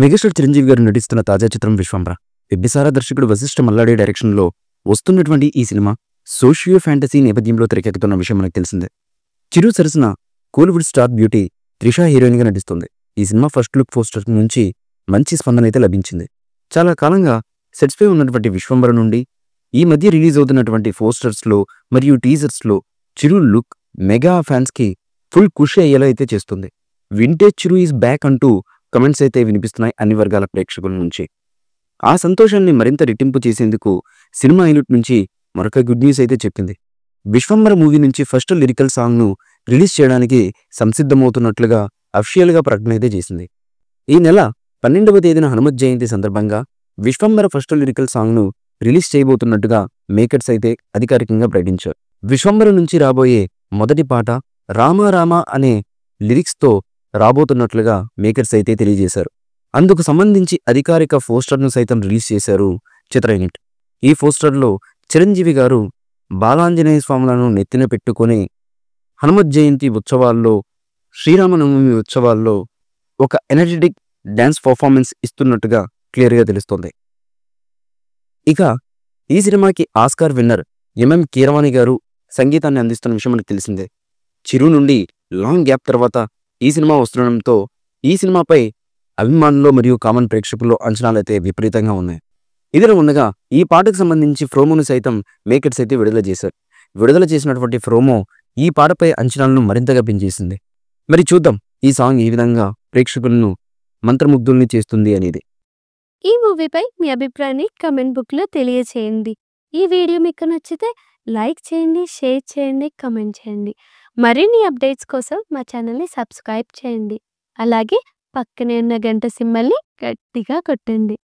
Megastar Chiranjeevi గారు నటిస్తున్న తాజా చిత్రం విశ్వంబర. బిబ్బిసారా దర్శకుడు వశిష్ఠ మల్లాడి డైరెక్షన్లో వస్తున్నటువంటి ఈ సినిమా సోషియో ఫ్యాంటసీ నేపథ్యంలో తెరకెక్కుతున్న విషయం మనకు తెలిసిందే. చిరు సరసన కోలీవుడ్ స్టార్ బ్యూటీ త్రిష హీరోయిన్గా నటిస్తుంది. ఈ సినిమా ఫస్ట్ లుక్ పోస్టర్ నుంచి మంచి స్పందన అయితే లభించింది. చాలా కాలంగా సెట్స్ పై ఉన్నటువంటి విశ్వంబర నుండి ఈ మధ్య రిలీజ్ అవుతున్నటువంటి పోస్టర్స్లో మరియు టీజర్స్లో చిరు లుక్ మెగా ఫ్యాన్స్కి ఫుల్ ఖుషి అయ్యేలా అయితే చేస్తుంది. వింటేజ్ చిరు ఈజ్ బ్యాక్ అంటూ కమెంట్స్ అయితే వినిపిస్తున్నాయి అన్ని వర్గాల ప్రేక్షకుల నుంచి. ఆ సంతోషాన్ని మరింత రెట్టింపు చేసేందుకు సినిమా యూనిట్ నుంచి మరొక గుడ్ న్యూస్ అయితే చెప్పింది. విశ్వంబర మూవీ నుంచి ఫస్ట్ లిరికల్ సాంగ్ను రిలీజ్ చేయడానికి సంసిద్ధమవుతున్నట్లుగా అఫీషియల్గా ప్రకటన అయితే చేసింది. ఈ నెల 12వ తేదీన హనుమత్ జయంతి సందర్భంగా విశ్వంబర ఫస్ట్ లిరికల్ సాంగ్ను రిలీజ్ చేయబోతున్నట్టుగా మేకర్స్ అయితే అధికారికంగా ప్రకటించారు. విశ్వంబర నుంచి రాబోయే మొదటి పాట రామా రామా అనే లిరిక్స్తో రాబోతున్నట్లుగా మేకర్స్ అయితే తెలియజేశారు. అందుకు సంబంధించి అధికారిక పోస్టర్ను సైతం రిలీజ్ చేశారు చిత్ర యూనిట్. ఈ పోస్టర్లో చిరంజీవి గారు బాలాంజనేయ స్వాములను నెత్తిన పెట్టుకొని హనుమత్ జయంతి ఉత్సవాల్లో, శ్రీరామనవమి ఉత్సవాల్లో ఒక ఎనర్జెటిక్ డ్యాన్స్ పర్ఫార్మెన్స్ ఇస్తున్నట్టుగా క్లియర్గా తెలుస్తోంది. ఇక ఈ సినిమాకి ఆస్కార్ విన్నర్ ఎంఎం కీరవాణి గారు సంగీతాన్ని అందిస్తున్న విషయం మనకు తెలిసిందే. చిరు నుండి లాంగ్ గ్యాప్ తర్వాత ఈ సినిమా వస్తుండడంతో ఈ సినిమాపై అభిమానులు మరియు కామన్ ప్రేక్షకుల్లో అంచనాలు అయితే విపరీతంగా ఉన్నాయి. ఇదిలో ఉండగా ఈ పాటకు సంబంధించి ప్రోమోను సైతం మేకర్స్ అయితే విడుదల చేశారు. విడుదల చేసినటువంటి ప్రోమో ఈ పాటపై అంచనాలను మరింతగా పెంచేసింది. మరి చూద్దాం ఈ సాంగ్ ఏ విధంగా ప్రేక్షకులను మంత్రముగ్ధుల్ని చేస్తుంది అనేది. ఈ మూవీపై మీ అభిప్రాయాన్ని కమెంట్ బుక్లో తెలియచేయండి. ఈ వీడియో మీకు నచ్చితే లైక్ చేయండి, షేర్ చేయండి, కమెంట్ చేయండి. మరిన్ని అప్డేట్స్ కోసం మా ఛానల్ని సబ్స్క్రైబ్ చేయండి. అలాగే పక్కనే ఉన్న గంట సింబల్ని గట్టిగా కొట్టండి.